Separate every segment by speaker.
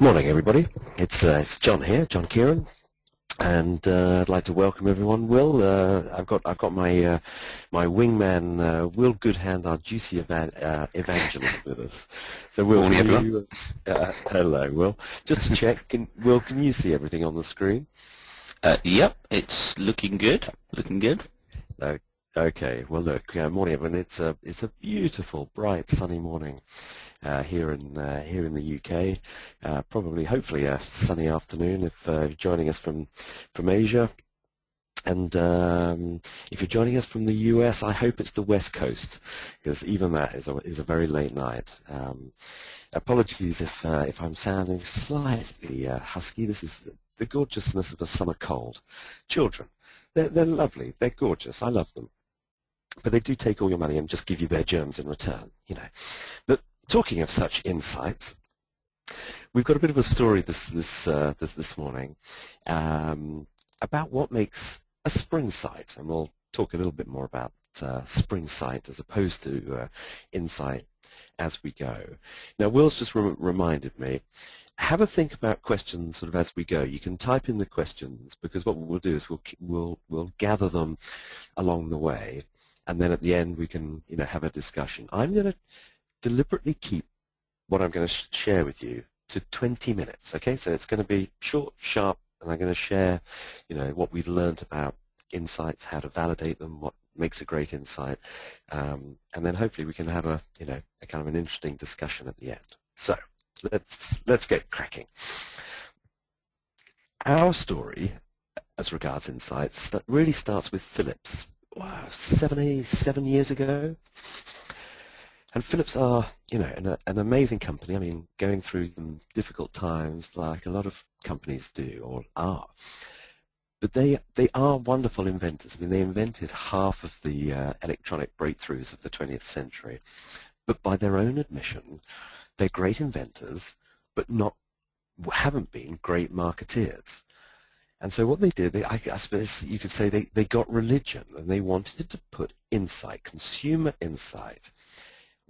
Speaker 1: Morning, everybody. It's John here, John Kieran, and I'd like to welcome everyone. Will, I've got my my wingman, Will Goodhand, our juicy evangelist, with us. So, Will,
Speaker 2: Morning,
Speaker 1: can
Speaker 2: everyone.
Speaker 1: you? Hello, Will. Just to check, Will, can you see everything on the screen?
Speaker 2: Yep, it's looking good. Looking good.
Speaker 1: Uh, okay. Well, look, morning, everyone. It's a beautiful, bright, sunny morning. Here in the UK, probably, hopefully, a sunny afternoon if you're joining us from Asia, and if you're joining us from the US, I hope it's the West Coast, because even that is a very late night. Apologies if I'm sounding slightly husky. This is the gorgeousness of a summer cold. Children, they're lovely, they're gorgeous. I love them, but they do take all your money and just give you their germs in return, you know. But talking of such insights, we've got a bit of a story this morning about what makes a spring site, and we'll talk a little bit more about spring site as opposed to insight as we go. Now, Will's just reminded me, have a think about questions sort of as we go. You can type in the questions, because what we'll do is we'll gather them along the way, and then at the end we can have a discussion. I'm going to deliberately keep what I'm going to share with you to 20 minutes, okay? So it's going to be short, sharp, and I'm going to share, what we've learned about insights, how to validate them, what makes a great insight, and then hopefully we can have a kind of an interesting discussion at the end. So let's get cracking. Our story, as regards insights, really starts with Philips. Wow, 7 years ago. And Philips are, an amazing company. I mean, going through some difficult times like a lot of companies do or are. But they are wonderful inventors. I mean, they invented half of the electronic breakthroughs of the 20th century. But by their own admission, they're great inventors, but haven't been great marketeers. And so what they did, I suppose you could say they got religion, and they wanted to put insight, consumer insight,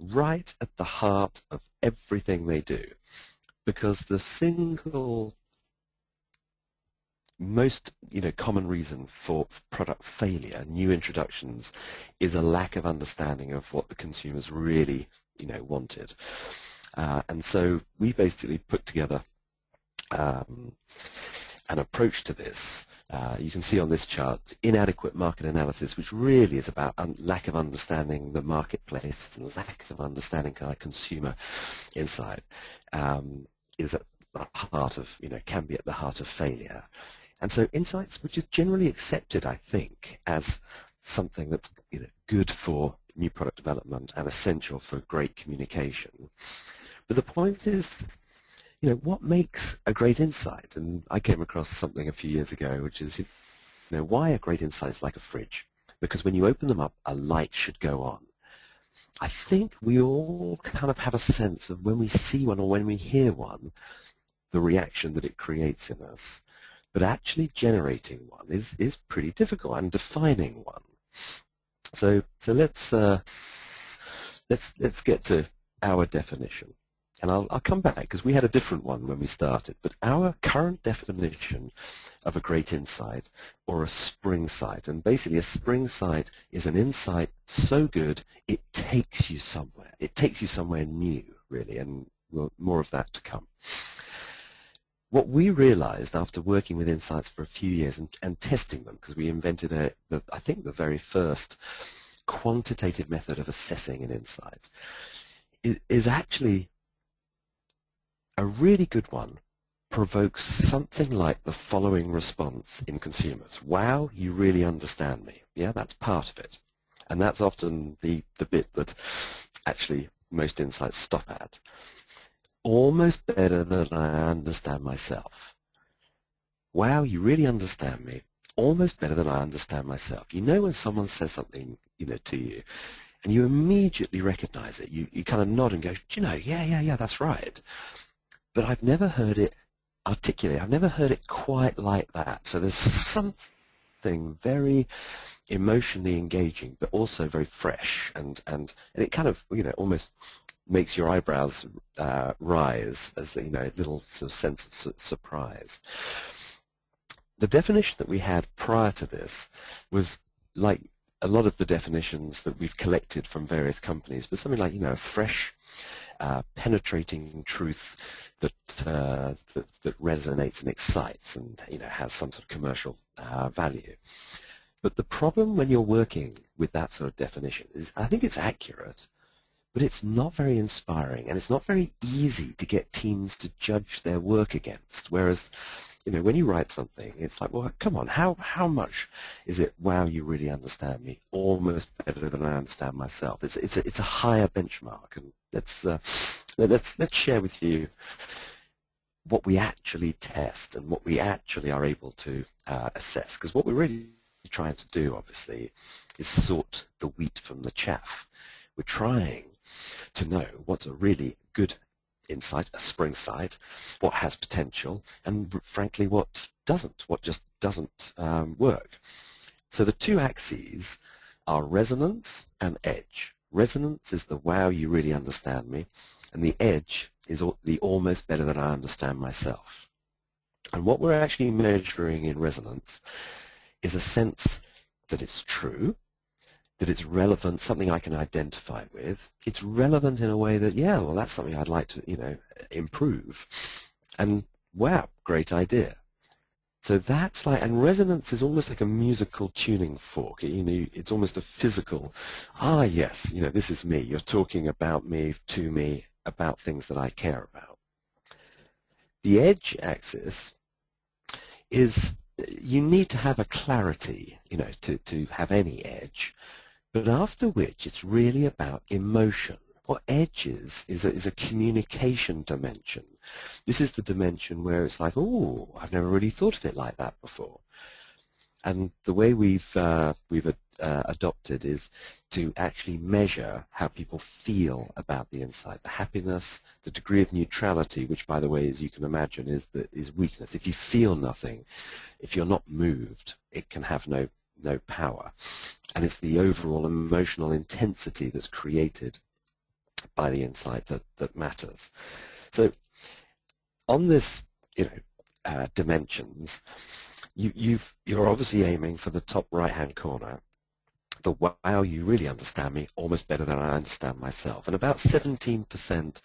Speaker 1: right at the heart of everything they do, because the single most common reason for product failure, new introductions, is a lack of understanding of what the consumers really wanted. And so we basically put together an approach to this. You can see on this chart inadequate market analysis, which really is about lack of understanding the marketplace and lack of understanding kind of consumer insight, is at the heart of, can be at the heart of failure. And so insights, which is generally accepted, I think, as something that's good for new product development and essential for great communication. But the point is, what makes a great insight? And I came across something a few years ago, which is, why are great insights like a fridge? Because when you open them up, a light should go on. I think we all kind of have a sense of when we see one or when we hear one, the reaction that it creates in us. But actually generating one is pretty difficult, and defining one. So let's get to our definition. And I'll come back, because we had a different one when we started. But our current definition of a great insight, or a spring sight, and basically a spring sight is an insight so good it takes you somewhere. It takes you somewhere new, really, and more of that to come. What we realized after working with insights for a few years and testing them, because we invented I think the very first quantitative method of assessing an insight, is actually a really good one, provokes something like the following response in consumers. Wow, you really understand me. Yeah, that's part of it. And that's often the bit that actually most insights stop at. Almost better than I understand myself. Wow, you really understand me. Almost better than I understand myself. When someone says something, to you, and you immediately recognize it, you kind of nod and go, yeah, that's right. But I've never heard it articulated. I've never heard it quite like that. So there's something very emotionally engaging, but also very fresh, and it kind of, almost makes your eyebrows rise as, you know, a little sort of sense of surprise. The definition that we had prior to this was like a lot of the definitions that we've collected from various companies, but something like, you know, a fresh, penetrating truth that, that resonates and excites and, you know, has some sort of commercial value. But the problem when you're working with that sort of definition is, I think it's accurate, but it's not very inspiring, and it's not very easy to get teams to judge their work against. Whereas, you know, when you write something, it's like, well, come on, how much is it? Wow, you really understand me, almost better than I understand myself. It's a higher benchmark, and let's share with you what we actually test and what we actually are able to assess. Because what we're really trying to do, obviously, is sort the wheat from the chaff. We're trying to know what's a really good insight, a spring sight, what has potential, and frankly what just doesn't work. So the two axes are resonance and edge. Resonance is the wow, you really understand me, and the edge is the almost better than I understand myself. And what we're actually measuring in resonance is a sense that it's true, that it's relevant, something I can identify with. It's relevant in a way that, yeah, well, that's something I'd like to, you know, improve. And wow, great idea. So that's like, and resonance is almost like a musical tuning fork. You know, it's almost a physical, yes, you know, this is me. You're talking about me, to me, about things that I care about. The edge axis is, you need to have a clarity, you know, to have any edge. But after which, it's really about emotion. What edge is a communication dimension. This is the dimension where it's like, oh, I've never really thought of it like that before. And the way we've adopted is to actually measure how people feel about the insight, the happiness, the degree of neutrality, which, by the way, as you can imagine, is weakness. If you feel nothing, if you're not moved, it can have no power. And it's the overall emotional intensity that's created by the insight that matters. So on this, you know, dimensions, you're obviously aiming for the top right-hand corner, the wow, you really understand me almost better than I understand myself. And about 17%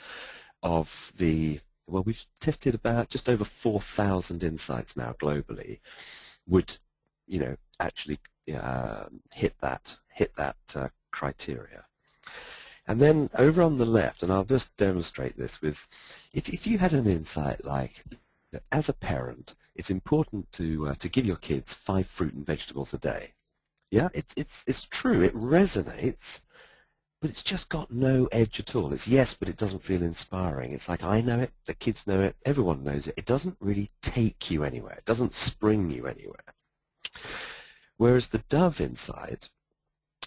Speaker 1: of the, well, we've tested about just over 4,000 insights now globally, would, you know, actually hit that criteria. And then over on the left, and I'll just demonstrate this with, if you had an insight like, as a parent, it's important to give your kids 5 fruit and vegetables a day. Yeah, it's true, it resonates, but it's just got no edge at all. It's yes, but it doesn't feel inspiring. It's like, I know it, the kids know it, everyone knows it. It doesn't really take you anywhere. It doesn't spring you anywhere. Whereas the Dove insight,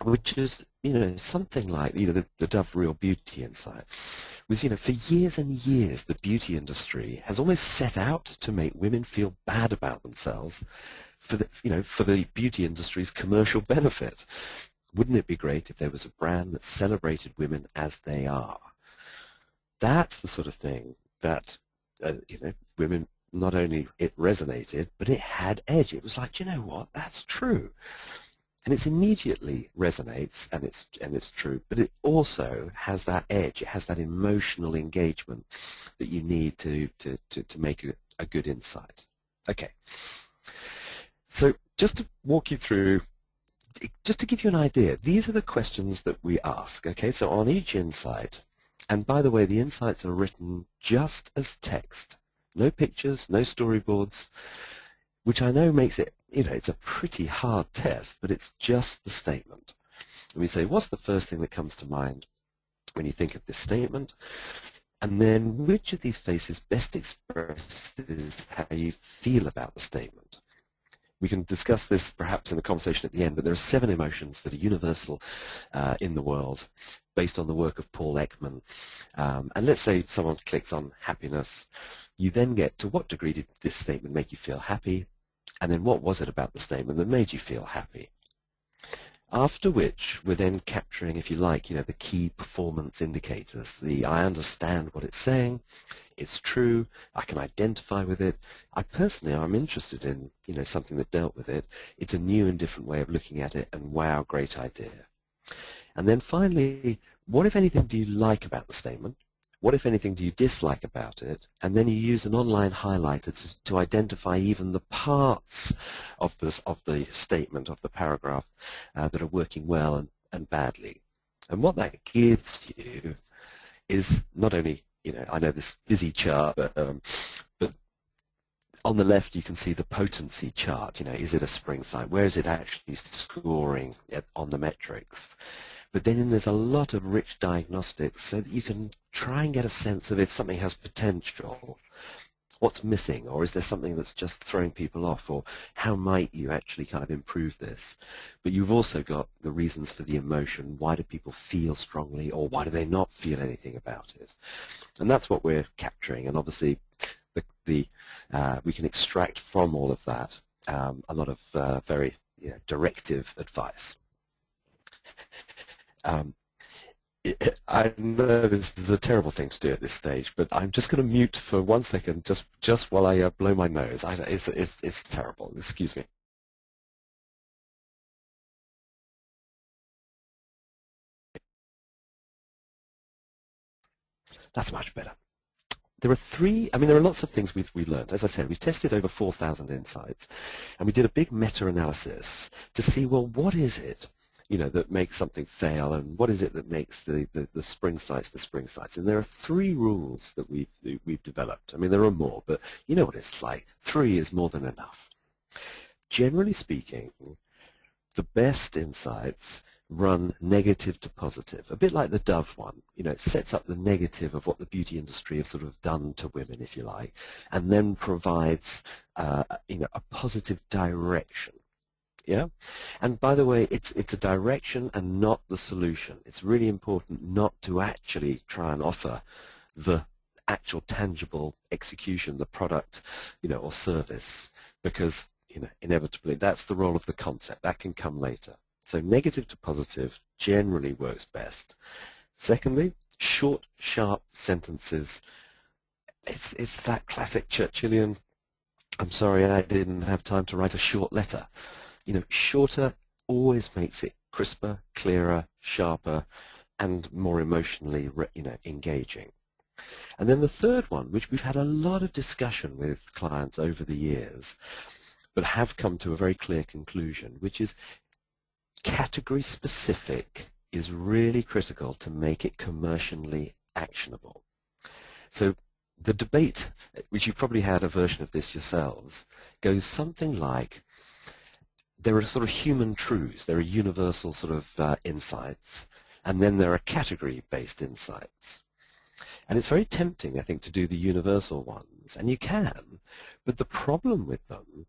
Speaker 1: which is, you know, something like, you know, the Dove Real Beauty insight, was, you know, for years and years the beauty industry has almost set out to make women feel bad about themselves for the, you know, for the beauty industry's commercial benefit. Wouldn't it be great if there was a brand that celebrated women as they are? That's the sort of thing that, you know, women, not only it resonated, but it had edge. It was like, do you know what? That's true. And it immediately resonates, and it's true, but it also has that edge. It has that emotional engagement that you need to make a good insight. Okay. So just to walk you through, just to give you an idea, these are the questions that we ask. Okay, so on each insight, and by the way, the insights are written just as text. No pictures, no storyboards, which I know makes it, you know, it's a pretty hard test, but it's just the statement. And we say, what's the first thing that comes to mind when you think of this statement? And then which of these faces best expresses how you feel about the statement? We can discuss this perhaps in the conversation at the end, but there are 7 emotions that are universal in the world based on the work of Paul Ekman. And let's say someone clicks on happiness. You then get, to what degree did this statement make you feel happy? And then what was it about the statement that made you feel happy? After which, we're then capturing, if you like, the key performance indicators. I understand what it's saying, it's true, I can identify with it. I'm interested in, something that dealt with it. It's a new and different way of looking at it, and wow, great idea. And then finally, what, if anything, do you like about the statement? What, if anything, do you dislike about it? And then you use an online highlighter to identify even the parts of the statement, of the paragraph, that are working well and badly. And what that gives you is not only, I know this busy chart, but on the left you can see the potency chart. Is it a spring site? Where is it actually scoring on the metrics? But then there's a lot of rich diagnostics so that you can try and get a sense of if something has potential, what's missing, or is there something that's just throwing people off, or how might you actually kind of improve this? But you've also got the reasons for the emotion. Why do people feel strongly, or why do they not feel anything about it? And that's what we're capturing, and obviously we can extract from all of that a lot of very directive advice. I know this is a terrible thing to do at this stage, but I'm just going to mute for 1 second, just while I blow my nose. It's terrible. Excuse me. That's much better. There are lots of things we've learned. As I said, we've tested over 4,000 insights, and we did a big meta-analysis to see, well, what is it that makes something fail, and what is it that makes the spring sites the spring sites? And there are 3 rules that we've developed. There are more, but you know what it's like. 3 is more than enough. Generally speaking, the best insights run negative to positive, a bit like the Dove one. It sets up the negative of what the beauty industry has sort of done to women, if you like, and then provides a positive direction. Yeah, and by the way, it's a direction and not the solution. It's really important not to actually try and offer the actual tangible execution, the product, or service, because inevitably that's the role of the concept. That can come later. So negative to positive generally works best. Secondly, short, sharp sentences. It's that classic Churchillian, I'm sorry I didn't have time to write a short letter. Shorter always makes it crisper, clearer, sharper, and more emotionally, engaging. And then the third one, which we've had a lot of discussion with clients over the years, but have come to a very clear conclusion, which is category specific is really critical to make it commercially actionable. So the debate, which you've probably had a version of this yourselves, goes something like, there are sort of human truths, there are universal sort of insights, and then there are category-based insights. And it's very tempting, I think, to do the universal ones, and you can, but the problem with them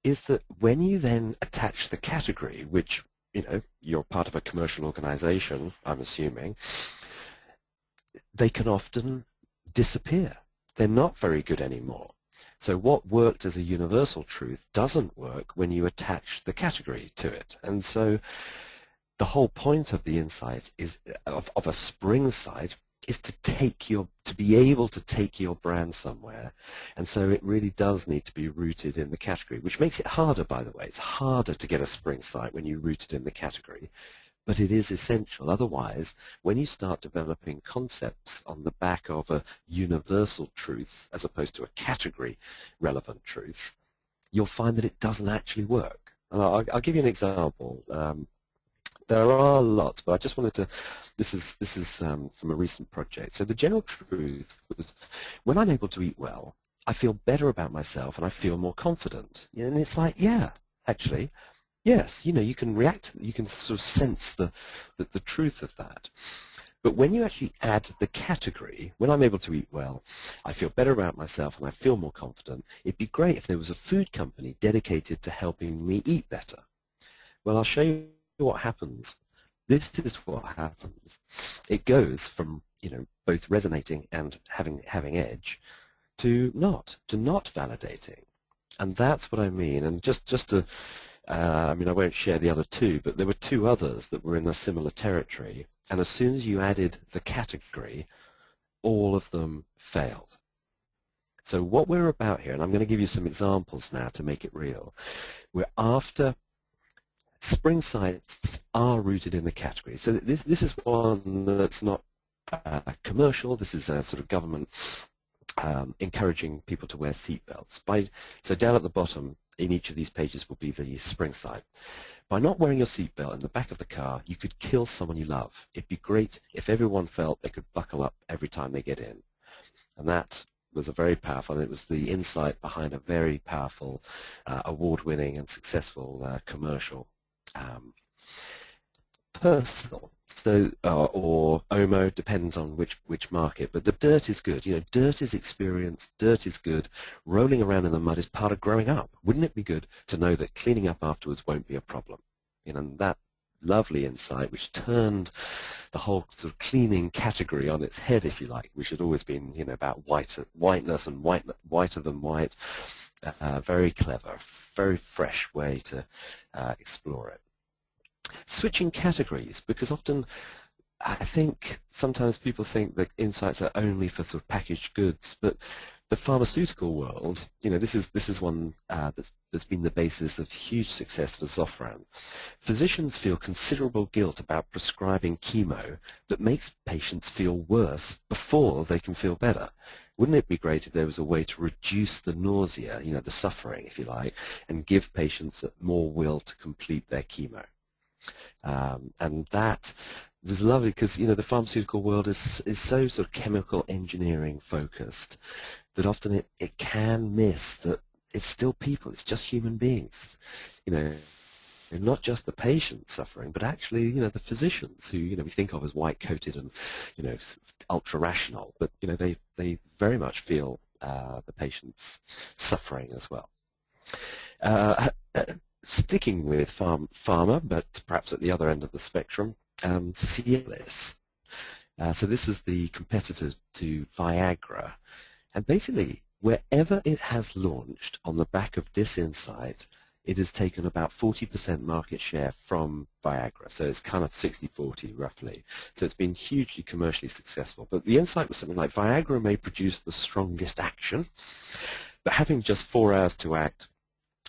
Speaker 1: is that when you then attach the category, which, you're part of a commercial organization, I'm assuming, they can often disappear. They're not very good anymore. So what worked as a universal truth doesn't work when you attach the category to it. And so the whole point of the insight is of a spring site is to be able to take your brand somewhere. And so it really does need to be rooted in the category, which makes it harder, by the way. It's harder to get a spring site when you root it in the category. But it is essential. Otherwise, when you start developing concepts on the back of a universal truth as opposed to a category-relevant truth, you'll find that it doesn't actually work. And I'll give you an example. There are lots, but I just wanted to, this is from a recent project. So the general truth was, when I'm able to eat well, I feel better about myself and I feel more confident. And it's like, yeah, actually, yes, you can react, you can sort of sense the truth of that. But when you actually add the category, when I'm able to eat well, I feel better about myself and I feel more confident, it'd be great if there was a food company dedicated to helping me eat better. Well, I'll show you what happens. This is what happens. It goes from, both resonating and having edge to not validating. And that's what I mean. And just to I mean, I won't share the other two, but there were two others that were in a similar territory, and as soon as you added the category, all of them failed. So what we're about here, and I'm going to give you some examples now to make it real, we're after spring sites are rooted in the category. So this is one that's not commercial. This is a sort of government encouraging people to wear seatbelts. So down at the bottom in each of these pages will be the spring site. By not wearing your seatbelt in the back of the car, you could kill someone you love. It'd be great if everyone felt they could buckle up every time they get in. And that was a very powerful, and it was the insight behind a very powerful, award-winning and successful commercial. Personal, so or OMO, depends on which market, but the dirt is good. You know, dirt is experience, dirt is good. Rolling around in the mud is part of growing up. Wouldn't it be good to know that cleaning up afterwards won't be a problem? You know, and that lovely insight, which turned the whole sort of cleaning category on its head, if you like, which had always been, you know, about whiteness and whiter than white. Very clever, very fresh way to explore it. Switching categories, because often I think sometimes people think that insights are only for sort of packaged goods, but the pharmaceutical world, you know, this is one that's been the basis of huge success for Zofran. Physicians feel considerable guilt about prescribing chemo that makes patients feel worse before they can feel better. Wouldn't it be great if there was a way to reduce the nausea, you know, the suffering, if you like, and give patients more will to complete their chemo? And that was lovely because, you know, the pharmaceutical world is so sort of chemical engineering focused that often it can miss that it's still people, it's just human beings, you know, not just the patient suffering, but actually, you know, the physicians who, you know, we think of as white-coated and, you know, ultra-rational, but, you know, they very much feel the patient's suffering as well. Sticking with pharma, but perhaps at the other end of the spectrum, Cialis. So this is the competitor to Viagra. And basically, wherever it has launched on the back of this insight, it has taken about 40% market share from Viagra. So it's kind of 60-40 roughly. So it's been hugely commercially successful. But the insight was something like Viagra may produce the strongest action, but having just 4 hours to act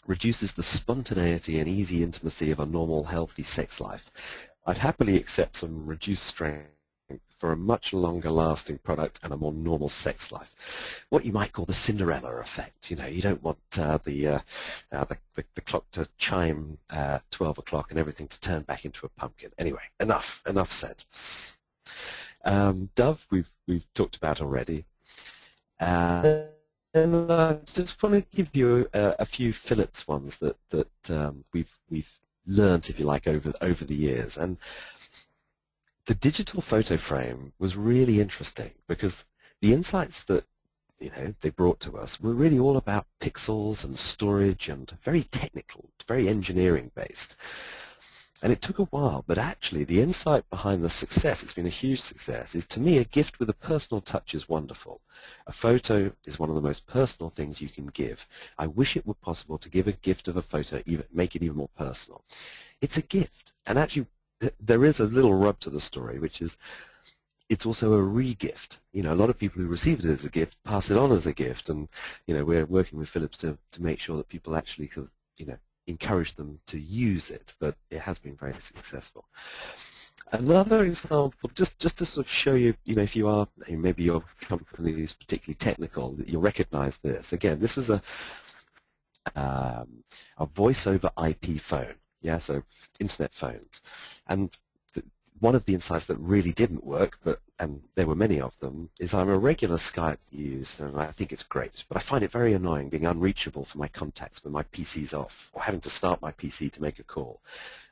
Speaker 1: reduces the spontaneity and easy intimacy of a normal, healthy sex life. I'd happily accept some reduced strength for a much longer lasting product and a more normal sex life. What you might call the Cinderella effect. You know, you don't want the clock to chime 12 o'clock and everything to turn back into a pumpkin. Anyway, enough said. Dove, we've talked about already. And I just want to give you a few Philips ones that we've learned, if you like, over the years. And the digital photo frame was really interesting because the insights that, you know, they brought to us were really all about pixels and storage and very technical, very engineering based. And it took a while, but actually the insight behind the success, it's been a huge success, is to me a gift with a personal touch is wonderful. A photo is one of the most personal things you can give. I wish it were possible to give a gift of a photo, make it even more personal. It's a gift, and actually there is a little rub to the story, which is it's also a re-gift. You know, a lot of people who receive it as a gift pass it on as a gift, and, you know, we're working with Philips to make sure that people actually, you know, encourage them to use it, but it has been very successful. Another example, just to sort of show you, you know, if you are, maybe your company is particularly technical, that you'll recognize this. Again, this is a voice over IP phone, yeah, so internet phones. And one of the insights that really didn't work, and there were many of them, is I'm a regular Skype user and I think it's great, but I find it very annoying being unreachable for my contacts when my PC's off or having to start my PC to make a call.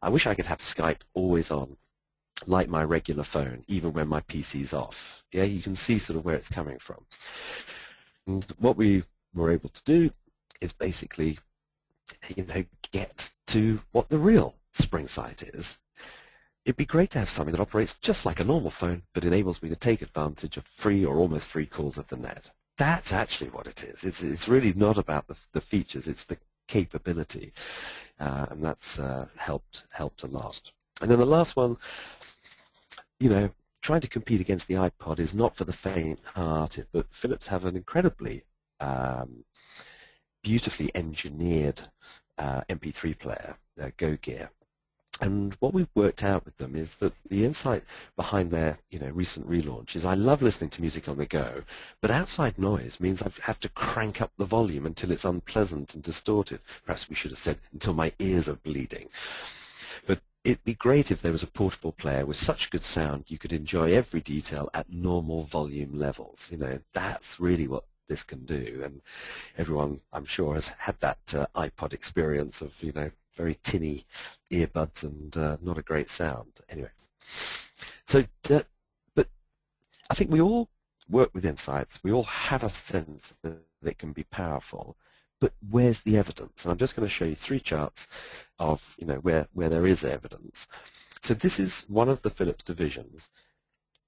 Speaker 1: I wish I could have Skype always on, like my regular phone, even when my PC's off. Yeah, you can see sort of where it's coming from. And what we were able to do is basically, you know, get to what the real spring site is. It'd be great to have something that operates just like a normal phone, but enables me to take advantage of free or almost free calls of the net. That's actually what it is. It's really not about the features. It's the capability, and that's helped a lot. And then the last one, trying to compete against the iPod is not for the faint-hearted, but Philips have an incredibly beautifully engineered MP3 player, Go Gear. And what we've worked out with them is that the insight behind their recent relaunch is I love listening to music on the go, but outside noise means I have to crank up the volume until it's unpleasant and distorted. Perhaps we should have said until my ears are bleeding. But it'd be great if there was a portable player with such good sound you could enjoy every detail at normal volume levels. That's really what this can do. And everyone, I'm sure, has had that iPod experience of, very tinny earbuds and not a great sound. Anyway, so, but I think we all work with insights. We all have a sense that it can be powerful. But where's the evidence? And I'm just going to show you 3 charts of where there is evidence. So this is one of the Philips divisions,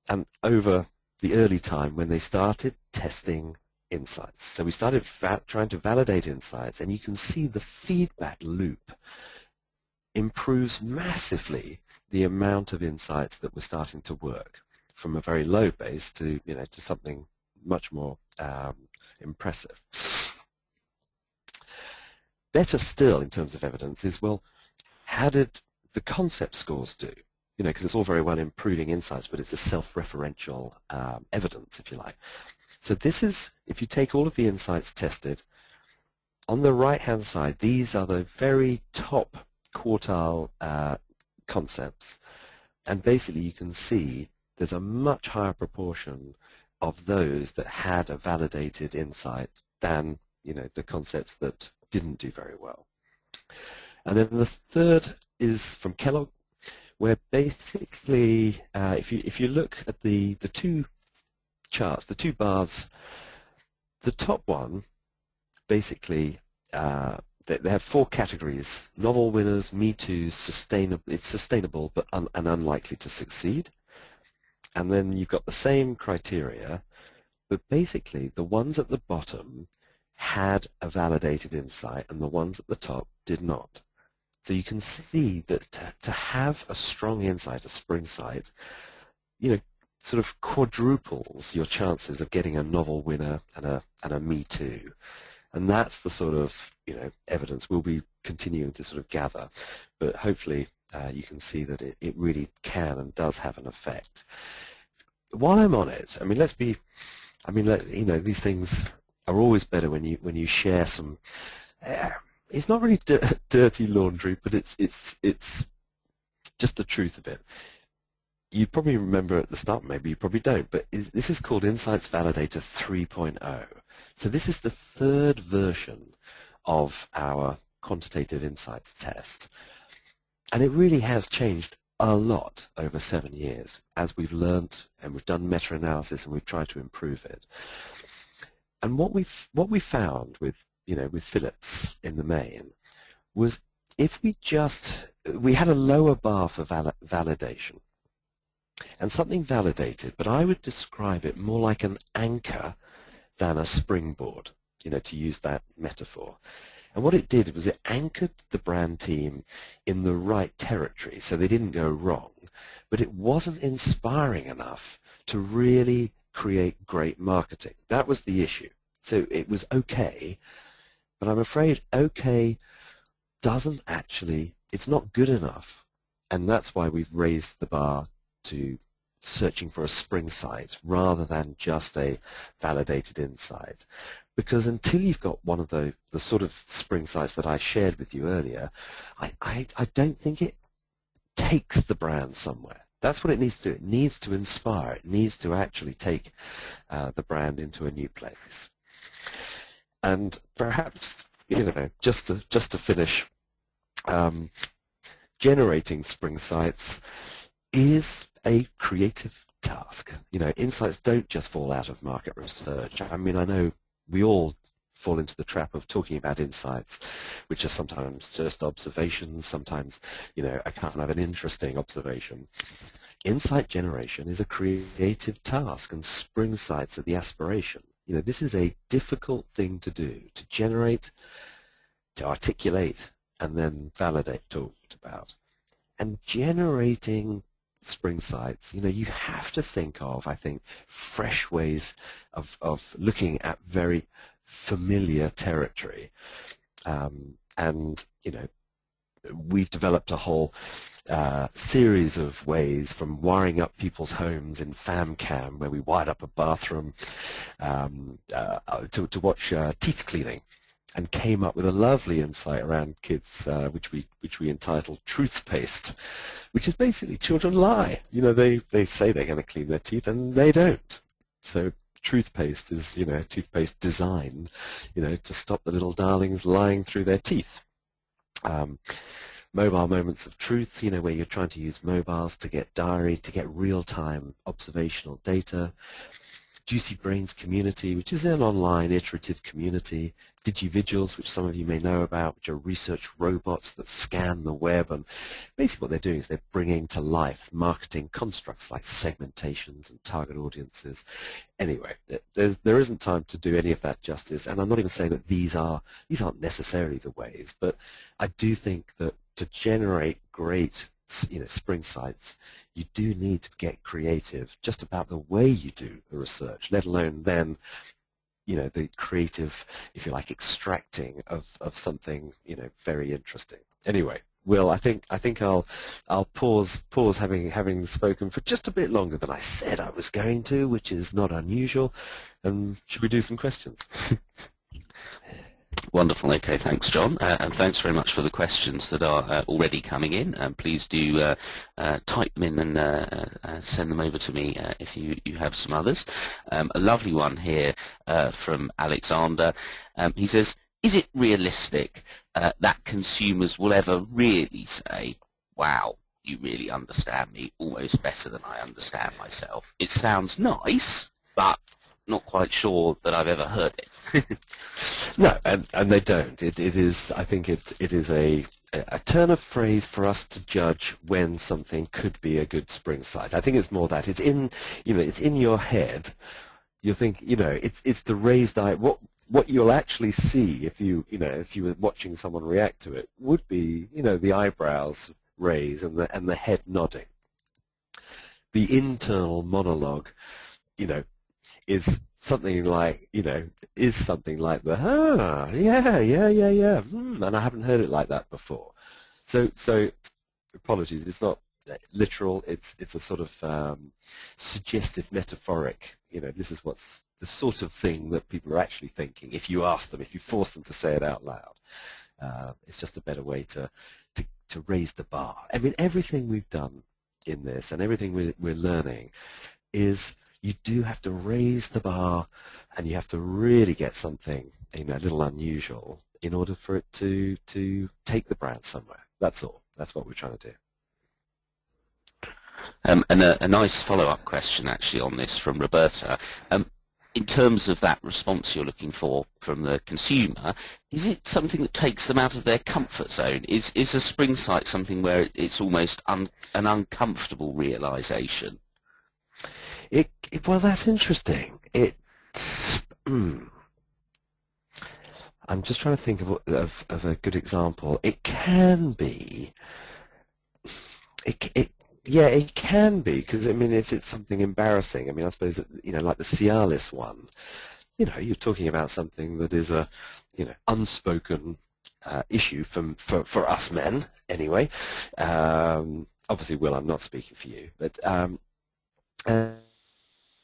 Speaker 1: and over the early time when they started testing insights. So we started trying to validate insights, and you can see the feedback loop improves massively the amount of insights that were starting to work from a very low base to to something much more impressive. Better still in terms of evidence is, well, how did the concept scores do? Because it's all very well improving insights, but it's a self-referential evidence, if you like. So this is, if you take all of the insights tested, on the right-hand side, these are the very top quartile concepts, and basically you can see there's a much higher proportion of those that had a validated insight than the concepts that didn't do very well. And then the third is from Kellogg, where basically if you look at the 2 charts, the 2 bars, the top one basically they have 4 categories: novel winners, Me Too, it's sustainable but and unlikely to succeed. And then you've got the same criteria, but basically the ones at the bottom had a validated insight and the ones at the top did not. So you can see that to have a strong insight, a spring sight, sort of quadruples your chances of getting a novel winner and a Me Too. And that's the sort of evidence we'll be continuing to sort of gather. But hopefully you can see that it really can and does have an effect. While I'm on it, these things are always better when you share some. It's not really dirty laundry, but it's just the truth of it. You probably remember at the start, maybe you probably don't, but this is called Insights Validator 3.0. So this is the 3rd version of our quantitative insights test. And it really has changed a lot over 7 years as we've learned and we've done meta-analysis and we've tried to improve it. And what we found with Philips in the main was if we had a lower bar for validation and something validated, but I would describe it more like an anchor than a springboard, to use that metaphor. And what it did was it anchored the brand team in the right territory so they didn't go wrong, but it wasn't inspiring enough to really create great marketing. That was the issue. So it was okay, but I'm afraid okay doesn't actually, it's not good enough, and that's why we've raised the bar to searching for a spring sight rather than just a validated insight. Because until you've got one of the sort of spring sights that I shared with you earlier, I don't think it takes the brand somewhere. That's what it needs to do. It needs to inspire. It needs to actually take the brand into a new place. And perhaps, just to finish, generating spring sights is a creative task. Insights don't just fall out of market research. I know we all fall into the trap of talking about insights, which are sometimes just observations, sometimes, I can't have an interesting observation. Insight generation is a creative task, and spring sights are the aspiration. This is a difficult thing to do, to generate to articulate and then validate, talked about. And generating spring sites, you have to think of, I think, fresh ways of looking at very familiar territory. And we've developed a whole series of ways, from wiring up people's homes in FamCam, where we wired up a bathroom, to watch teeth cleaning, and came up with a lovely insight around kids, which we entitled Truth Paste, which is basically children lie. They say they're going to clean their teeth and they don't. So Truth Paste is, toothpaste designed, to stop the little darlings lying through their teeth. Mobile moments of truth, where you're trying to use mobiles to get diary, to get real-time observational data. Juicy Brains Community, which is an online iterative community. DigiVigils, which some of you may know about, which are research robots that scan the web, and basically what they're doing is they're bringing to life marketing constructs like segmentations and target audiences. Anyway, there isn't time to do any of that justice, and I'm not even saying that these aren't necessarily the ways, but I do think that to generate great spring sites, you do need to get creative just about the way you do the research, let alone then, the creative, if you like, extracting of something, very interesting. Anyway, Will, I think I'll pause having spoken for just a bit longer than I said I was going to, which is not unusual. And should we do some questions?
Speaker 2: Wonderful. Okay, thanks, John, and thanks very much for the questions that are already coming in. Please do type them in and send them over to me if you have some others. A lovely one here from Alexander. He says, is it realistic that consumers will ever really say, wow, you really understand me almost better than I understand myself? It sounds nice, but not quite sure that I've ever heard it.
Speaker 1: No, and they don't. It is. I think it is a turn of phrase for us to judge when something could be a good spring site. I think it's more that it's in it's in your head. You think it's the raised eye. What you'll actually see if you were watching someone react to it would be the eyebrows raise and the head nodding. The internal monologue, is something like the yeah, and I haven't heard it like that before. So apologies, it's not literal. It's a sort of suggestive, metaphoric. This is what's the sort of thing that people are actually thinking. If you ask them, if you force them to say it out loud, it's just a better way to raise the bar. I mean, everything we've done in this and everything we're learning is, you do have to raise the bar, and you have to really get something a little unusual in order for it to take the brand somewhere. That's all. That's what we're trying to do.
Speaker 2: And a nice follow-up question actually on this from Roberta. In terms of that response you're looking for from the consumer, is it something that takes them out of their comfort zone? Is a spring site something where it's almost an uncomfortable realization?
Speaker 1: Well, that's interesting. I'm just trying to think of a good example. It can be. It can be, because I mean, if it's something embarrassing, I mean, I suppose like the Cialis one, you're talking about something that is a unspoken issue for us men anyway. Obviously, Will, I'm not speaking for you, but.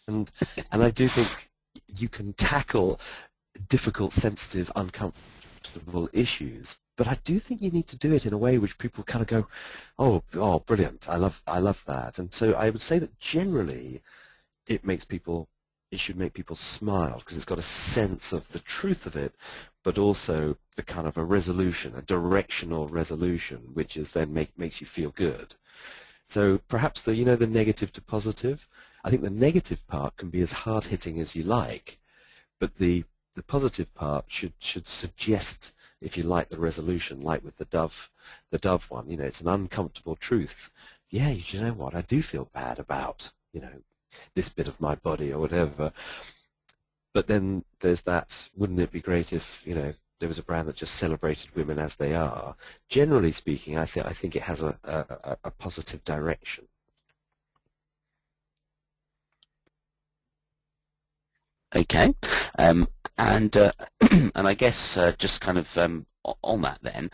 Speaker 1: And I do think you can tackle difficult, sensitive, uncomfortable issues, but I do think you need to do it in a way which people kind of go, oh, brilliant! I love that. And so I would say that generally, it should make people smile, because it's got a sense of the truth of it, but also the kind of a resolution, a directional resolution, which is then makes you feel good. So perhaps the negative to positive. I think the negative part can be as hard-hitting as you like, but the positive part should suggest, if you like, the resolution, like with the dove one. It's an uncomfortable truth. Yeah, you know what? I do feel bad about this bit of my body or whatever. But then there's that. Wouldn't it be great if there was a brand that just celebrated women as they are, generally speaking, I think it has a positive direction.
Speaker 2: Okay, and and I guess just kind of on that then,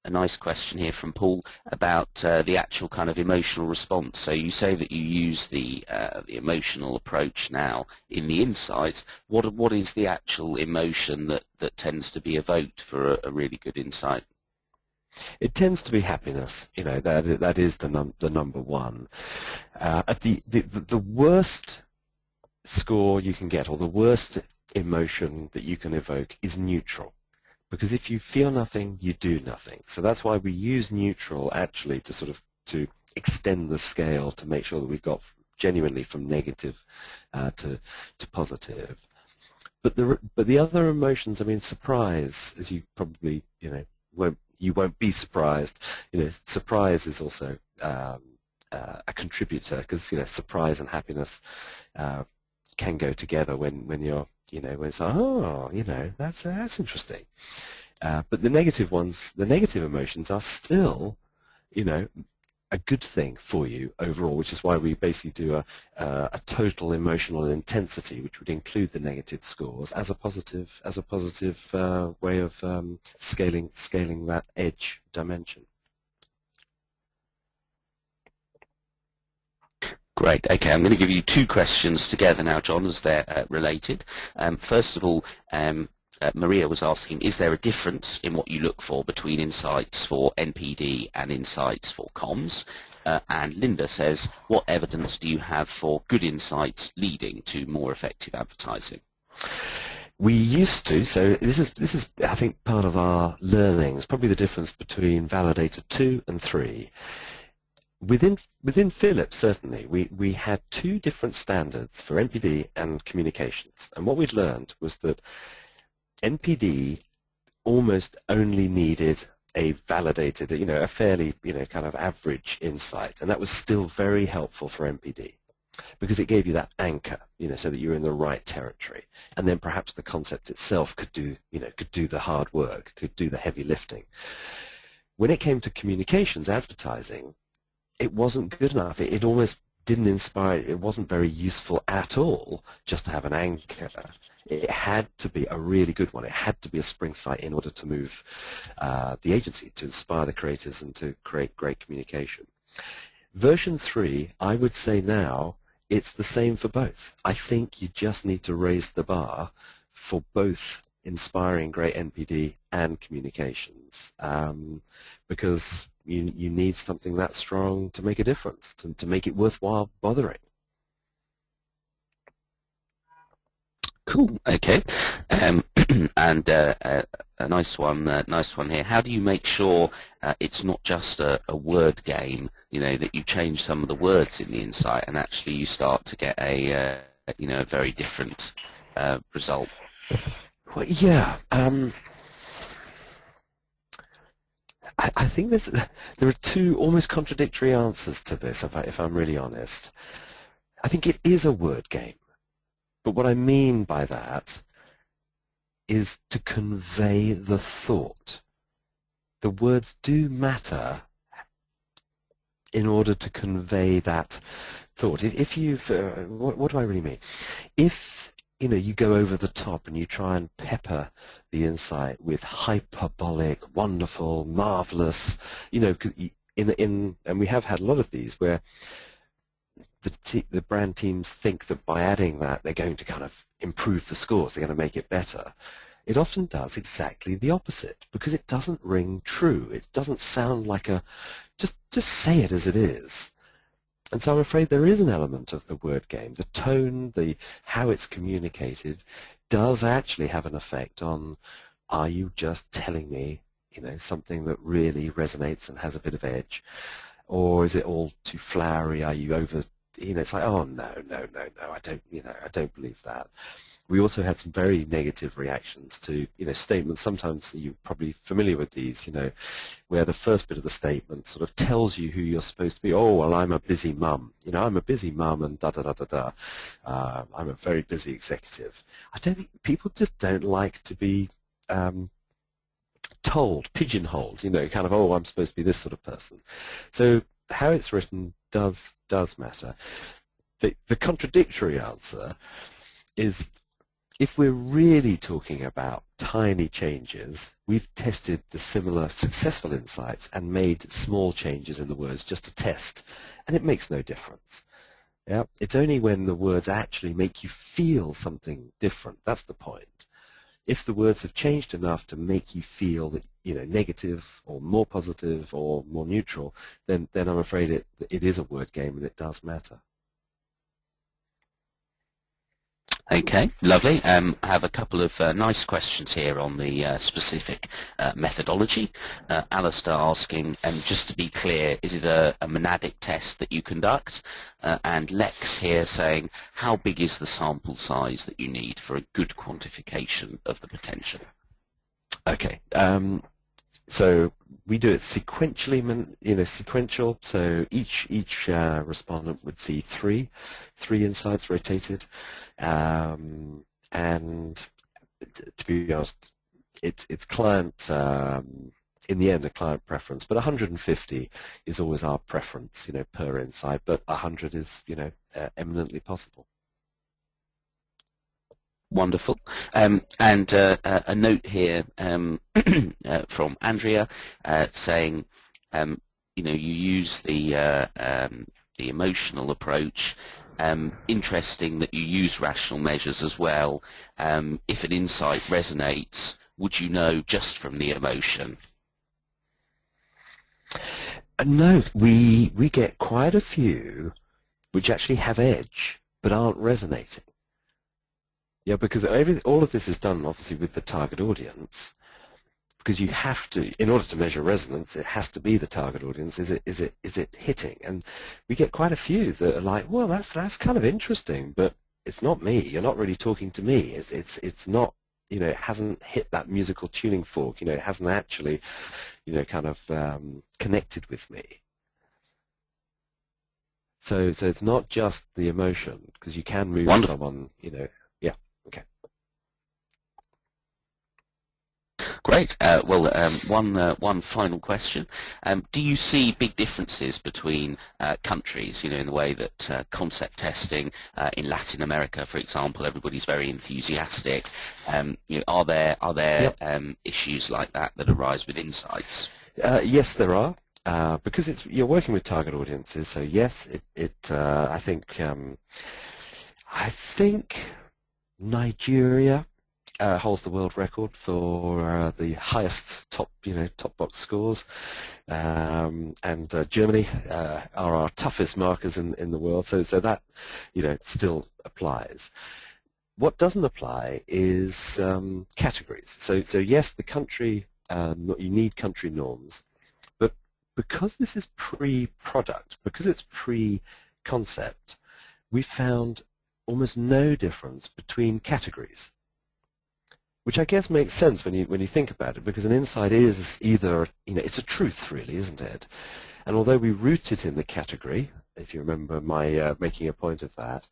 Speaker 2: a nice question here from Paul about the actual kind of emotional response. So you say that you use the emotional approach now in the insights. What is the actual emotion that tends to be evoked for a really good insight?
Speaker 1: It tends to be happiness. You know, that is the number one. At the worst score you can get, or the worst emotion that you can evoke, is neutral. Because if you feel nothing, you do nothing. So that's why we use neutral actually to sort of to extend the scale to make sure that we've got genuinely from negative to positive. But the other emotions, I mean, surprise, as you probably won't be surprised. You know, surprise is also a contributor, because surprise and happiness can go together when you're when it's like, oh, that's interesting. But the negative ones, the negative emotions, are still a good thing for you overall, which is why we basically do a total emotional intensity, which would include the negative scores as a positive way of scaling that edge dimension.
Speaker 2: Great. Okay, I'm going to give you two questions together now, John, as they're related. First of all, Maria was asking, is there a difference in what you look for between insights for NPD and insights for comms? And Linda says, what evidence do you have for good insights leading to more effective advertising?
Speaker 1: We used to, so this is I think part of our learnings, probably the difference between Validator 2 and 3. Within Philips, certainly, we had two different standards for NPD and communications. And what we'd learned was that NPD almost only needed a validated, a fairly, kind of average insight. And that was still very helpful for NPD because it gave you that anchor, so that you're in the right territory. And then perhaps the concept itself could do the hard work, could do the heavy lifting. When it came to communications advertising, it wasn't good enough. It almost didn't inspire. It wasn't very useful at all just to have an anchor. It had to be a really good one. It had to be a spring site in order to move the agency, to inspire the creators and to create great communication. Version 3, I would say now, it's the same for both. I think you just need to raise the bar for both inspiring great NPD and communications, because you need something that strong to make a difference, to make it worthwhile bothering.
Speaker 2: Cool. Okay. And a nice one here. How do you make sure it's not just a word game? That you change some of the words in the insight, and actually you start to get a a very different result.
Speaker 1: Well, yeah. I think there are two almost contradictory answers to this, if I'm really honest. I think it is a word game. But what I mean by that is to convey the thought. The words do matter in order to convey that thought. If you've, what do I really mean? If you go over the top and you try and pepper the insight with hyperbolic, wonderful, marvelous, and we have had a lot of these where the brand teams think that by adding that they're going to kind of improve the scores, they're going to make it better. It often does exactly the opposite, because it doesn't ring true. It doesn't sound like just say it as it is. And so I'm afraid there is an element of the word game. The tone, how it's communicated, does actually have an effect on, are you just telling me, something that really resonates and has a bit of edge? Or is it all too flowery? Are you over, it's like, oh, no, I don't believe that. We also had some very negative reactions to, statements. Sometimes you're probably familiar with these, where the first bit of the statement sort of tells you who you're supposed to be. Oh, well, I'm a busy mum. I'm a busy mum and da-da-da-da-da. I'm a very busy executive. I don't think people just don't like to be told, pigeonholed, kind of, oh, I'm supposed to be this sort of person. So how it's written does matter. The contradictory answer is, if we're really talking about tiny changes, we've tested the similar successful insights and made small changes in the words just to test, and it makes no difference. Yeah, it's only when the words actually make you feel something different, that's the point. If the words have changed enough to make you feel that, negative or more positive or more neutral, then I'm afraid it is a word game and it does matter.
Speaker 2: Okay, lovely. I have a couple of nice questions here on the specific methodology. Alistair asking, just to be clear, is it a monadic test that you conduct? And Lex here saying, how big is the sample size that you need for a good quantification of the potential?
Speaker 1: Okay, so we do it sequentially, sequential. So each respondent would see three insights rotated, and to be honest, it's client. In the end, a client preference, but 150 is always our preference, per insight. But 100 is, eminently possible.
Speaker 2: Wonderful. And a note here from Andrea saying, you use the emotional approach. Interesting that you use rational measures as well. If an insight resonates, would you know just from the emotion?
Speaker 1: No, we get quite a few which actually have edge but aren't resonating. Yeah, because all of this is done obviously with the target audience, because you have to, in order to measure resonance, it has to be the target audience. Is it hitting? And we get quite a few that are like, well, that's kind of interesting, but it's not me. You're not really talking to me. It's not, it hasn't hit that musical tuning fork. It hasn't actually, kind of connected with me. So it's not just the emotion, because you can move someone, yeah. Okay.
Speaker 2: Great. Well, one final question. Do you see big differences between countries, in the way that concept testing in Latin America, for example, everybody's very enthusiastic. Are there yep. Issues like that arise with insights?
Speaker 1: Yes, there are. Because you're working with target audiences, so yes, I think Nigeria holds the world record for the highest top box scores, and Germany are our toughest markers in the world. So that still applies. What doesn't apply is categories. So yes, the country you need country norms, but because this is pre-product, because it's pre-concept, we found almost no difference between categories, which I guess makes sense when you think about it, because an insight is either, it's a truth really, isn't it? And although we root it in the category, if you remember my making a point of that,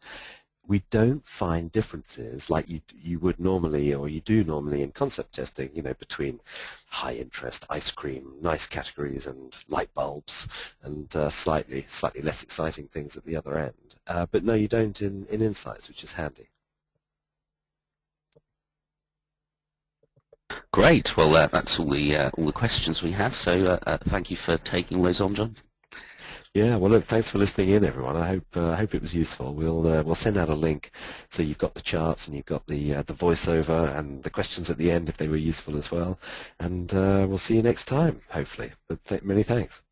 Speaker 1: we don't find differences like you would normally, or you do normally in concept testing, between high interest, ice cream, nice categories, and light bulbs, and slightly less exciting things at the other end. But no, you don't in insights, which is handy.
Speaker 2: Great. Well, that's all the questions we have. So thank you for taking all those on, John.
Speaker 1: Yeah, well, look, thanks for listening in, everyone. I hope it was useful. We'll send out a link so you've got the charts and you've got the voiceover and the questions at the end if they were useful as well. And we'll see you next time, hopefully. But many thanks.